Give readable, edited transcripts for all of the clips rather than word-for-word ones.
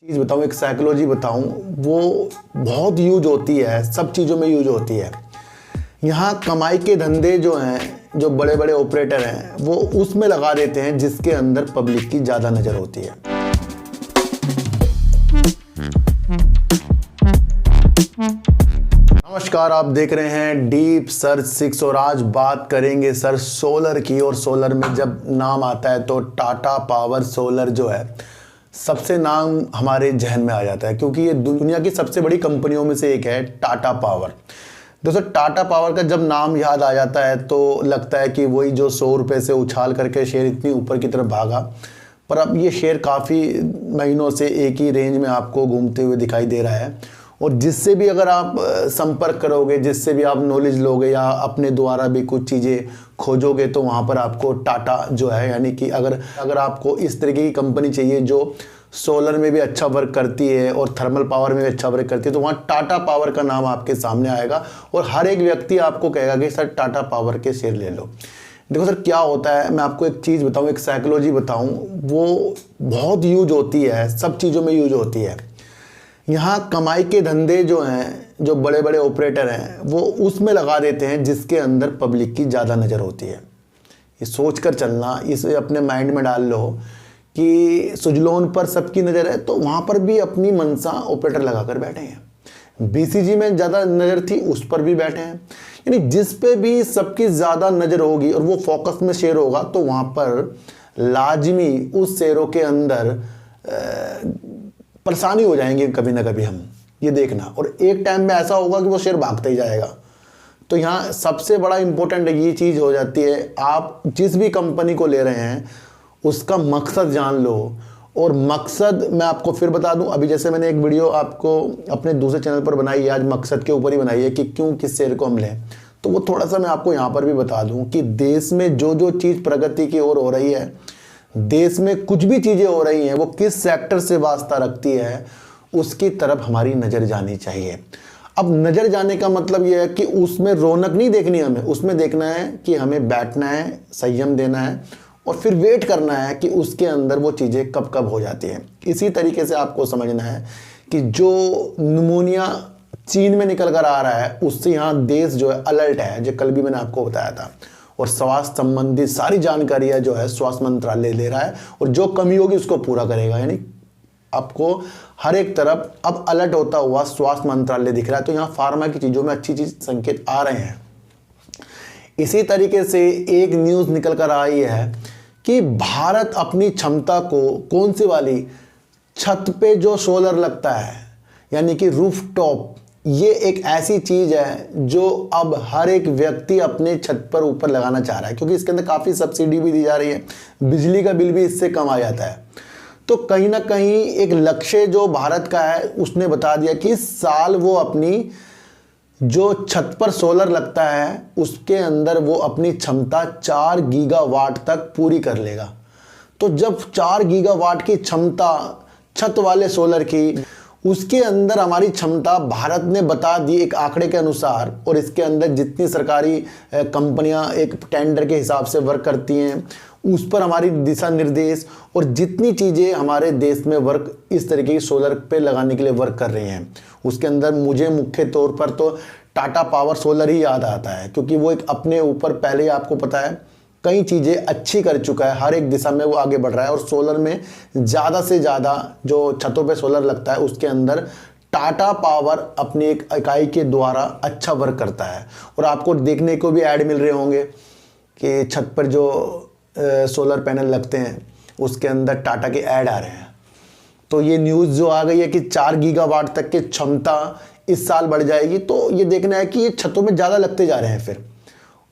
चीज़ बताऊँ, एक साइकोलॉजी बताऊँ, वो बहुत यूज होती है, सब चीज़ों में यूज होती है। यहाँ कमाई के धंधे जो हैं, जो बड़े बड़े ऑपरेटर हैं, वो उसमें लगा देते हैं जिसके अंदर पब्लिक की ज़्यादा नज़र होती है। नमस्कार, आप देख रहे हैं डीप सर्च 6 और आज बात करेंगे सर सोलर की। और सोलर में जब नाम आता है तो टाटा पावर सोलर जो है सबसे नाम हमारे जहन में आ जाता है, क्योंकि ये दुनिया की सबसे बड़ी कंपनियों में से एक है टाटा पावर। दोस्तों, टाटा पावर का जब नाम याद आ जाता है तो लगता है कि वही जो 100 रुपये से उछाल करके शेयर इतनी ऊपर की तरफ भागा, पर अब ये शेयर काफ़ी महीनों से एक ही रेंज में आपको घूमते हुए दिखाई दे रहा है। और जिससे भी अगर आप संपर्क करोगे, जिससे भी आप नॉलेज लोगे या अपने द्वारा भी कुछ चीज़ें खोजोगे, तो वहाँ पर आपको टाटा जो है, यानी कि अगर आपको इस तरीके की कंपनी चाहिए जो सोलर में भी अच्छा वर्क करती है और थर्मल पावर में भी अच्छा वर्क करती है, तो वहाँ टाटा पावर का नाम आपके सामने आएगा और हर एक व्यक्ति आपको कहेगा कि सर टाटा पावर के शेयर ले लो। देखो सर, क्या होता है, मैं आपको एक चीज़ बताऊँ, एक साइकोलॉजी बताऊँ, वो बहुत यूज होती है, सब चीज़ों में यूज होती है। यहाँ कमाई के धंधे जो हैं, जो बड़े बड़े ऑपरेटर हैं, वो उसमें लगा देते हैं जिसके अंदर पब्लिक की ज़्यादा नज़र होती है। ये सोच कर चलना, इसे अपने माइंड में डाल लो कि सुजलोन पर सबकी नज़र है, तो वहाँ पर भी अपनी मनसा ऑपरेटर लगा कर बैठे हैं। बीसीजी में ज़्यादा नज़र थी, उस पर भी बैठे हैं। यानी जिस पे भी सबकी ज़्यादा नज़र होगी और वो फोकस में शेयर होगा, तो वहाँ पर लाजमी उस शेयरों के अंदर परेशानी हो जाएंगे कभी ना कभी, हम ये देखना। और एक टाइम में ऐसा होगा कि वो शेयर भागता ही जाएगा। तो यहाँ सबसे बड़ा इंपॉर्टेंट ये चीज़ हो जाती है, आप जिस भी कंपनी को ले रहे हैं उसका मकसद जान लो। और मकसद मैं आपको फिर बता दूं, अभी जैसे मैंने एक वीडियो आपको अपने दूसरे चैनल पर बनाई है, आज मकसद के ऊपर ही बनाई है कि क्यों किस शेयर को हम लें, तो वो थोड़ा सा मैं आपको यहाँ पर भी बता दूं कि देश में जो जो चीज़ प्रगति की ओर हो रही है, देश में कुछ भी चीज़ें हो रही हैं, वो किस सेक्टर से वास्ता रखती है, उसकी तरफ हमारी नज़र जानी चाहिए। अब नज़र जाने का मतलब यह है कि उसमें रौनक नहीं देखनी हमें, उसमें देखना है कि हमें बैठना है, संयम देना है और फिर वेट करना है कि उसके अंदर वो चीज़ें कब कब हो जाती हैं। इसी तरीके से आपको समझना है कि जो निमोनिया चीन में निकल कर आ रहा है, उससे यहाँ देश जो है अलर्ट है, जो कल भी मैंने आपको बताया था। और स्वास्थ्य संबंधी सारी जानकारियाँ जो है स्वास्थ्य मंत्रालय ले रहा है और जो कमी होगी उसको पूरा करेगा। यानी आपको हर एक तरफ अब अलर्ट होता हुआ स्वास्थ्य मंत्रालय दिख रहा है। तो यहाँ फार्मा की चीज़ों में अच्छी चीज़ संकेत आ रहे हैं। इसी तरीके से एक न्यूज़ निकल कर आई है कि भारत अपनी क्षमता को, कौन सी वाली, छत पे जो सोलर लगता है, यानी कि रूफटॉप, ये एक ऐसी चीज़ है जो अब हर एक व्यक्ति अपने छत पर ऊपर लगाना चाह रहा है, क्योंकि इसके अंदर काफ़ी सब्सिडी भी दी जा रही है, बिजली का बिल भी इससे कम आ जाता है। तो कहीं ना कहीं एक लक्ष्य जो भारत का है, उसने बता दिया कि इस साल वो अपनी जो छत पर सोलर लगता है उसके अंदर वो अपनी क्षमता 4 गीगावाट तक पूरी कर लेगा। तो जब 4 गीगावाट की क्षमता छत वाले सोलर की, उसके अंदर हमारी क्षमता भारत ने बता दी एक आंकड़े के अनुसार, और इसके अंदर जितनी सरकारी कंपनियां एक टेंडर के हिसाब से वर्क करती हैं, उस पर हमारी दिशा निर्देश और जितनी चीज़ें हमारे देश में वर्क इस तरीके की सोलर पे लगाने के लिए वर्क कर रही हैं, उसके अंदर मुझे मुख्य तौर पर तो टाटा पावर सोलर ही याद आता है, क्योंकि वो एक अपने ऊपर पहले ही आपको पता है कई चीज़ें अच्छी कर चुका है, हर एक दिशा में वो आगे बढ़ रहा है। और सोलर में ज़्यादा से ज़्यादा जो छतों पे सोलर लगता है उसके अंदर टाटा पावर अपनी एक इकाई के द्वारा अच्छा वर्क करता है। और आपको देखने को भी ऐड मिल रहे होंगे कि छत पर जो सोलर पैनल लगते हैं उसके अंदर टाटा के ऐड आ रहे हैं। तो ये न्यूज़ जो आ गई है कि 4 गीगावाट तक की क्षमता इस साल बढ़ जाएगी, तो ये देखना है कि ये छतों में ज़्यादा लगते जा रहे हैं फिर,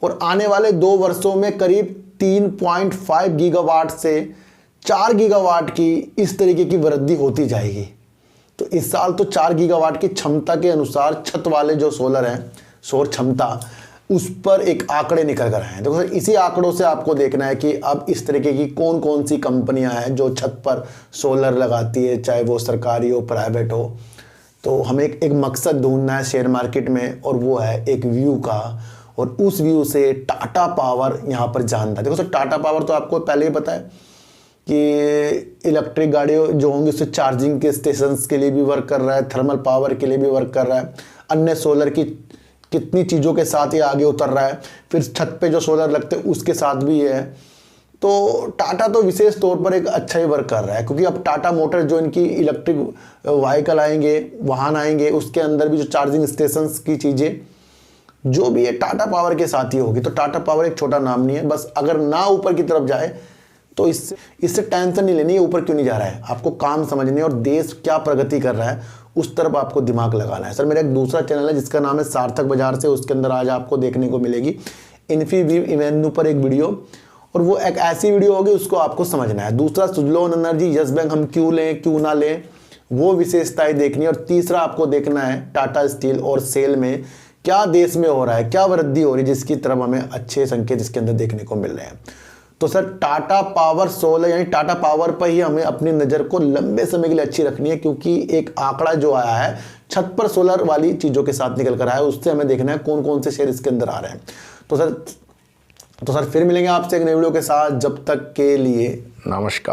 और आने वाले 2 वर्षों में करीब 3.5 गीगावाट से 4 गीगावाट की इस तरीके की वृद्धि होती जाएगी। तो इस साल तो 4 गीगावाट की क्षमता के अनुसार छत वाले जो सोलर हैं, सौर क्षमता, उस पर एक आंकड़े निकल कर आए हैं। देखो सर, इसी आंकड़ों से आपको देखना है कि अब इस तरीके की कौन कौन सी कंपनियां हैं जो छत पर सोलर लगाती है, चाहे वो सरकारी हो, प्राइवेट हो। तो हमें एक मकसद ढूंढना है शेयर मार्केट में, और वो है एक व्यू का, और उस व्यू से टाटा पावर यहाँ पर जानता है। देखो सर, टाटा पावर तो आपको पहले ही पता है कि इलेक्ट्रिक गाड़ी जो होंगी उससे चार्जिंग के स्टेशंस के लिए भी वर्क कर रहा है, थर्मल पावर के लिए भी वर्क कर रहा है, अन्य सोलर की कितनी चीज़ों के साथ ये आगे उतर रहा है, फिर छत पे जो सोलर लगते हैं उसके साथ भी ये है। तो टाटा तो विशेष तौर पर एक अच्छा ही वर्क कर रहा है, क्योंकि अब टाटा मोटर जो इनकी इलेक्ट्रिक व्हीकल आएंगे, वाहन आएंगे, उसके अंदर भी जो चार्जिंग स्टेशंस की चीज़ें जो भी है टाटा पावर के साथ ही होगी। तो टाटा पावर एक छोटा नाम नहीं है, बस अगर ना ऊपर की तरफ जाए तो इससे टेंशन नहीं लेनी है ऊपर क्यों नहीं जा रहा है, आपको काम समझने और देश क्या प्रगति कर रहा है उस तरफ आपको दिमाग लगाना है। सर मेरा एक दूसरा चैनल है जिसका नाम है सार्थक बाजार से, उसके अंदर आज आपको देखने को मिलेगी इन्फीबीम इवेन्यू पर एक वीडियो, और वो एक ऐसी वीडियो होगी उसको आपको समझना है। दूसरा सुजलोन एनर्जी, यस बैंक हम क्यों लें क्यों ना लें, वो विशेषताएं देखनी है। और तीसरा आपको देखना है टाटा स्टील और सेल में क्या देश में हो रहा है, क्या वृद्धि हो रही है, जिसकी तरफ हमें अच्छे संकेत इसके अंदर देखने को मिल रहे हैं। तो सर टाटा पावर सोलर यानी टाटा पावर पर ही हमें अपनी नज़र को लंबे समय के लिए अच्छी रखनी है, क्योंकि एक आंकड़ा जो आया है छत पर सोलर वाली चीज़ों के साथ निकल कर आया है, उससे हमें देखना है कौन कौन से शेयर इसके अंदर आ रहे हैं। तो सर फिर मिलेंगे आपसे एक नई वीडियो के साथ, जब तक के लिए नमस्कार।